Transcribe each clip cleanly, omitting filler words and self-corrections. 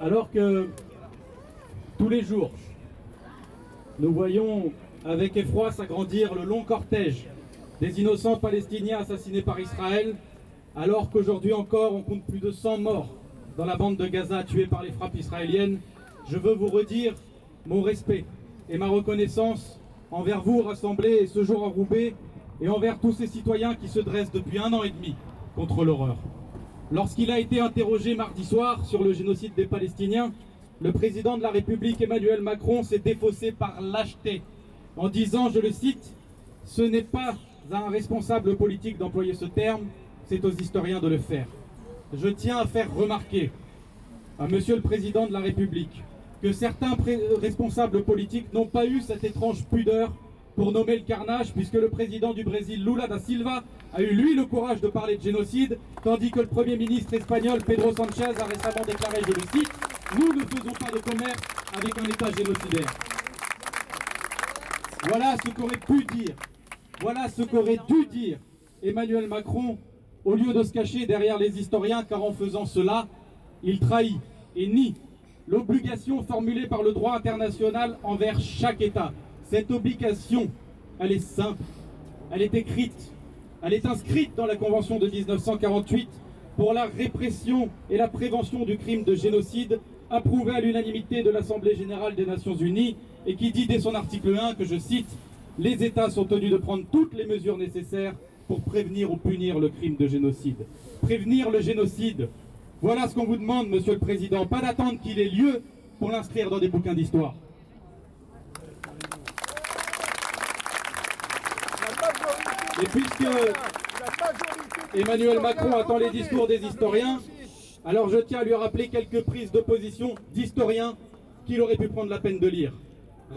Alors que tous les jours, nous voyons avec effroi s'agrandir le long cortège des innocents palestiniens assassinés par Israël, alors qu'aujourd'hui encore on compte plus de 100 morts dans la bande de Gaza tués par les frappes israéliennes, je veux vous redire mon respect et ma reconnaissance envers vous rassemblés ce jour à Roubaix et envers tous ces citoyens qui se dressent depuis 1 an et demi contre l'horreur. Lorsqu'il a été interrogé mardi soir sur le génocide des Palestiniens, le président de la République Emmanuel Macron s'est défaussé par lâcheté en disant, je le cite, « Ce n'est pas à un responsable politique d'employer ce terme, c'est aux historiens de le faire. » Je tiens à faire remarquer à Monsieur le Président de la République que certains responsables politiques n'ont pas eu cette étrange pudeur pour nommer le carnage, puisque le président du Brésil, Lula da Silva, a eu lui le courage de parler de génocide, tandis que le Premier ministre espagnol, Pedro Sanchez, a récemment déclaré, je le cite, « Nous ne faisons pas de commerce avec un État génocidaire. » Voilà ce qu'aurait pu dire, voilà ce qu'aurait dû dire Emmanuel Macron, au lieu de se cacher derrière les historiens, car en faisant cela, il trahit et nie l'obligation formulée par le droit international envers chaque État. Cette obligation, elle est simple, elle est écrite, elle est inscrite dans la Convention de 1948 pour la répression et la prévention du crime de génocide, approuvée à l'unanimité de l'Assemblée générale des Nations unies, et qui dit dès son article 1 que, je cite, « Les États sont tenus de prendre toutes les mesures nécessaires pour prévenir ou punir le crime de génocide. » Prévenir le génocide, voilà ce qu'on vous demande, Monsieur le Président, pas d'attendre qu'il ait lieu pour l'inscrire dans des bouquins d'histoire. Et puisque Emmanuel Macron attend les discours des historiens, alors je tiens à lui rappeler quelques prises de position d'historiens qu'il aurait pu prendre la peine de lire.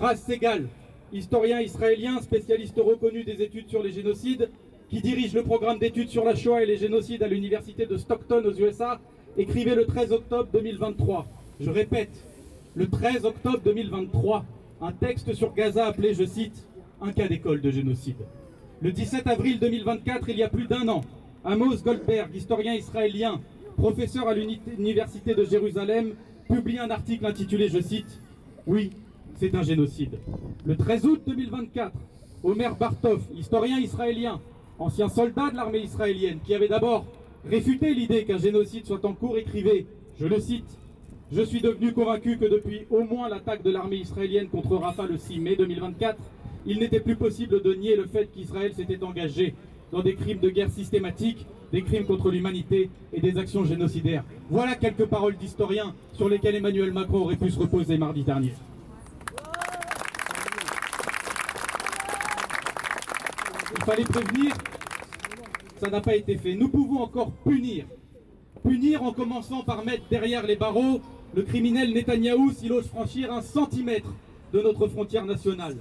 Ras Segal, historien israélien, spécialiste reconnu des études sur les génocides, qui dirige le programme d'études sur la Shoah et les génocides à l'université de Stockton aux USA, écrivait le 13 octobre 2023. Je répète, le 13 octobre 2023, un texte sur Gaza appelé, je cite, « Un cas d'école de génocide ». Le 17 avril 2024, il y a plus d'1 an, Amos Goldberg, historien israélien, professeur à l'université de Jérusalem, publie un article intitulé, je cite, « Oui, c'est un génocide ». Le 13 août 2024, Omer Bartov, historien israélien, ancien soldat de l'armée israélienne, qui avait d'abord réfuté l'idée qu'un génocide soit en cours, écrivait, je le cite, « Je suis devenu convaincu que depuis au moins l'attaque de l'armée israélienne contre Rafah le 6 mai 2024, il n'était plus possible de nier le fait qu'Israël s'était engagé dans des crimes de guerre systématiques, des crimes contre l'humanité et des actions génocidaires. » Voilà quelques paroles d'historiens sur lesquelles Emmanuel Macron aurait pu se reposer mardi dernier. Il fallait prévenir, ça n'a pas été fait. Nous pouvons encore punir. Punir en commençant par mettre derrière les barreaux le criminel Netanyahou s'il ose franchir 1 centimètre de notre frontière nationale.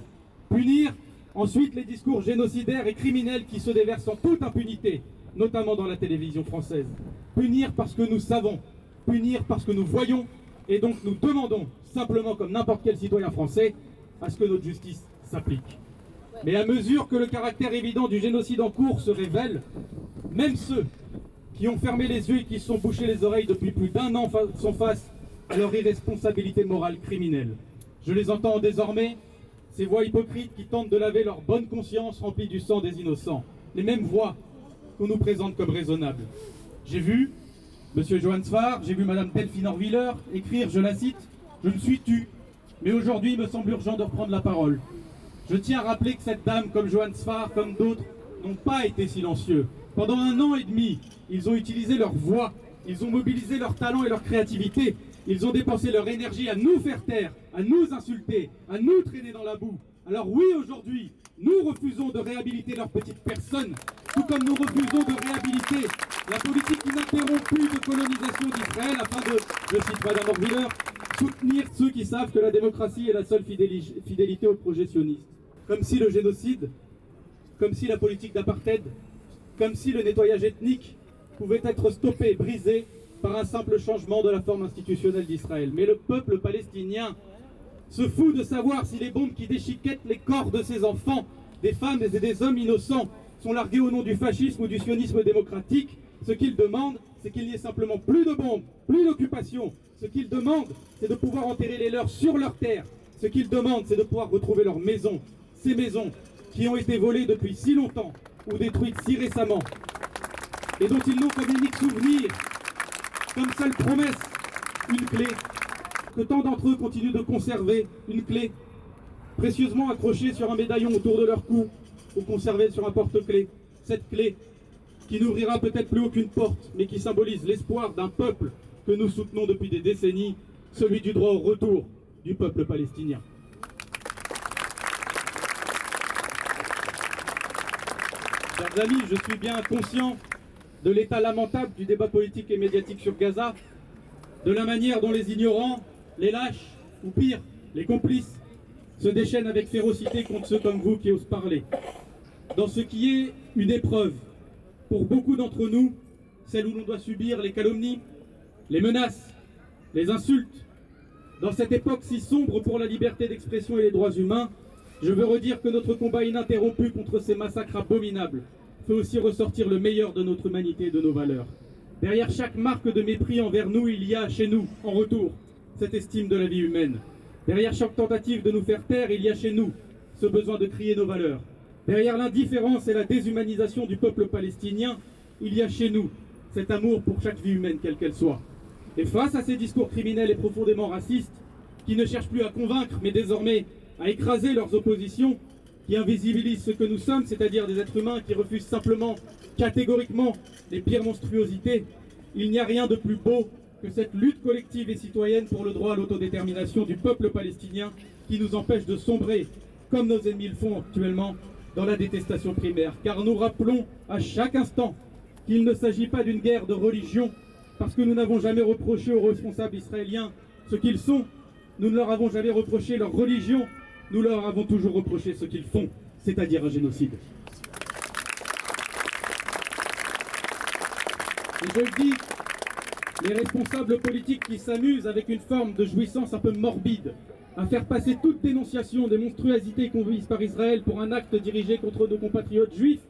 Punir ensuite les discours génocidaires et criminels qui se déversent en toute impunité, notamment dans la télévision française. Punir parce que nous savons, punir parce que nous voyons, et donc nous demandons, simplement comme n'importe quel citoyen français, à ce que notre justice s'applique. Mais à mesure que le caractère évident du génocide en cours se révèle, même ceux qui ont fermé les yeux et qui se sont bouchés les oreilles depuis plus d'1 an sont face à leur irresponsabilité morale criminelle. Je les entends désormais, ces voix hypocrites qui tentent de laver leur bonne conscience remplie du sang des innocents. Les mêmes voix qu'on nous présente comme raisonnables. J'ai vu M. Johann Sfar, j'ai vu Mme Delphine Orwiller écrire, je la cite, « Je me suis tu, mais aujourd'hui il me semble urgent de reprendre la parole. » Je tiens à rappeler que cette dame, comme Johann Sfar, comme d'autres, n'ont pas été silencieux. Pendant 1 an et demi, ils ont utilisé leur voix, ils ont mobilisé leur talent et leur créativité, ils ont dépensé leur énergie à nous faire taire, à nous insulter, à nous traîner dans la boue. Alors oui, aujourd'hui, nous refusons de réhabiliter leurs petites personnes, tout comme nous refusons de réhabiliter la politique ininterrompue de colonisation d'Israël afin de, je cite Mme Orwiller, soutenir ceux qui savent que la démocratie est la seule fidélité au projet sioniste. Comme si le génocide, comme si la politique d'apartheid, comme si le nettoyage ethnique pouvait être stoppé, brisé par un simple changement de la forme institutionnelle d'Israël. Mais le peuple palestinien se fout de savoir si les bombes qui déchiquettent les corps de ses enfants, des femmes et des hommes innocents, sont larguées au nom du fascisme ou du sionisme démocratique, Ce qu'ils demandent, c'est qu'il n'y ait simplement plus de bombes, plus d'occupation. Ce qu'ils demandent, c'est de pouvoir enterrer les leurs sur leur terre. Ce qu'ils demandent, c'est de pouvoir retrouver leurs maisons. Ces maisons qui ont été volées depuis si longtemps ou détruites si récemment et dont ils n'ont comme unique souvenir, comme seule promesse, une clé, que tant d'entre eux continuent de conserver, une clé précieusement accrochée sur un médaillon autour de leur cou ou conservée sur un porte-clés. Cette clé qui n'ouvrira peut-être plus aucune porte, mais qui symbolise l'espoir d'un peuple que nous soutenons depuis des décennies, celui du droit au retour du peuple palestinien. Chers amis, je suis bien conscient de l'état lamentable du débat politique et médiatique sur Gaza, de la manière dont les ignorants, les lâches, ou pire, les complices, se déchaînent avec férocité contre ceux comme vous qui osent parler. Dans ce qui est une épreuve, pour beaucoup d'entre nous, celle où l'on doit subir les calomnies, les menaces, les insultes, dans cette époque si sombre pour la liberté d'expression et les droits humains, je veux redire que notre combat ininterrompu contre ces massacres abominables fait aussi ressortir le meilleur de notre humanité et de nos valeurs. Derrière chaque marque de mépris envers nous, il y a chez nous, en retour, cette estime de la vie humaine. Derrière chaque tentative de nous faire taire, il y a chez nous ce besoin de crier nos valeurs. Derrière l'indifférence et la déshumanisation du peuple palestinien, il y a chez nous cet amour pour chaque vie humaine, quelle qu'elle soit. Et face à ces discours criminels et profondément racistes, qui ne cherchent plus à convaincre, mais désormais à écraser leurs oppositions, qui invisibilisent ce que nous sommes, c'est-à-dire des êtres humains qui refusent simplement, catégoriquement, les pires monstruosités, il n'y a rien de plus beau que cette lutte collective et citoyenne pour le droit à l'autodétermination du peuple palestinien qui nous empêche de sombrer, comme nos ennemis le font actuellement, dans la détestation primaire. Car nous rappelons à chaque instant qu'il ne s'agit pas d'une guerre de religion, parce que nous n'avons jamais reproché aux responsables israéliens ce qu'ils sont. Nous ne leur avons jamais reproché leur religion, nous leur avons toujours reproché ce qu'ils font, c'est-à-dire un génocide. Et je le dis, les responsables politiques qui s'amusent avec une forme de jouissance un peu morbide à faire passer toute dénonciation des monstruosités commises par Israël pour un acte dirigé contre nos compatriotes juifs,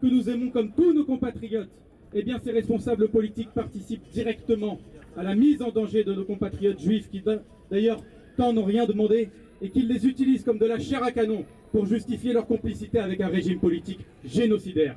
que nous aimons comme tous nos compatriotes, eh bien ces responsables politiques participent directement à la mise en danger de nos compatriotes juifs qui d'ailleurs tant n'ont rien demandé et qu'ils les utilisent comme de la chair à canon pour justifier leur complicité avec un régime politique génocidaire.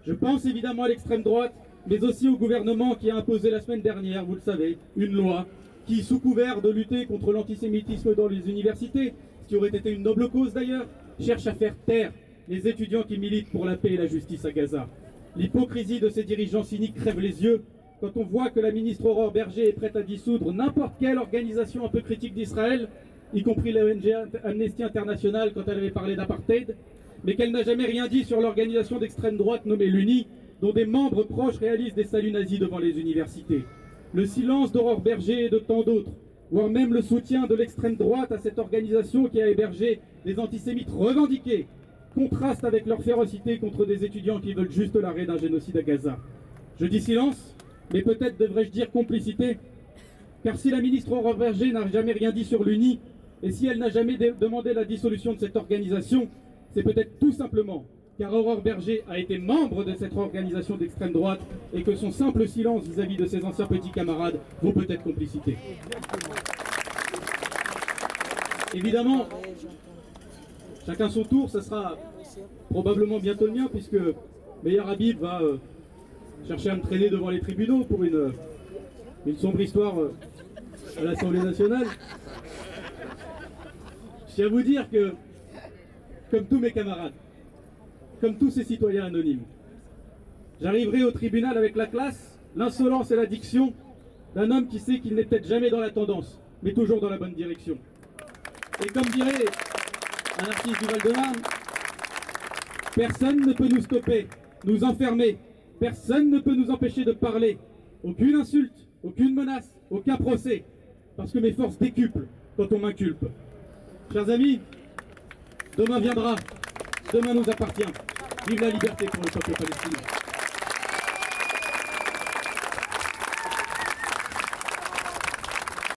Je pense évidemment à l'extrême droite, mais aussi au gouvernement qui a imposé la semaine dernière, vous le savez, une loi qui, sous couvert de lutter contre l'antisémitisme dans les universités, ce qui aurait été une noble cause d'ailleurs, cherche à faire taire les étudiants qui militent pour la paix et la justice à Gaza. L'hypocrisie de ces dirigeants cyniques crève les yeux quand on voit que la ministre Aurore Berger est prête à dissoudre n'importe quelle organisation un peu critique d'Israël, y compris l'ONG Amnesty International quand elle avait parlé d'apartheid, mais qu'elle n'a jamais rien dit sur l'organisation d'extrême droite nommée l'UNI, dont des membres proches réalisent des saluts nazis devant les universités. Le silence d'Aurore Berger et de tant d'autres, voire même le soutien de l'extrême droite à cette organisation qui a hébergé des antisémites revendiqués, contraste avec leur férocité contre des étudiants qui veulent juste l'arrêt d'un génocide à Gaza. Je dis silence, mais peut-être devrais-je dire complicité, car si la ministre Aurore Berger n'a jamais rien dit sur l'UNI, et si elle n'a jamais demandé la dissolution de cette organisation, c'est peut-être tout simplement car Aurore Berger a été membre de cette organisation d'extrême droite et que son simple silence vis-à-vis de ses anciens petits camarades vaut peut-être complicité. Évidemment, chacun son tour, ça sera probablement bientôt le mien puisque Meir Habib va chercher à me traîner devant les tribunaux pour une sombre histoire à l'Assemblée nationale. Je tiens à vous dire que, comme tous mes camarades, comme tous ces citoyens anonymes, j'arriverai au tribunal avec la classe, l'insolence et la diction d'un homme qui sait qu'il n'est peut-être jamais dans la tendance, mais toujours dans la bonne direction. Et comme dirait un artiste du Val-de-Marne, personne ne peut nous stopper, nous enfermer, personne ne peut nous empêcher de parler, aucune insulte, aucune menace, aucun procès, parce que mes forces décuplent quand on m'inculpe. Chers amis, demain viendra, demain nous appartient. Vive la liberté pour le peuple palestinien.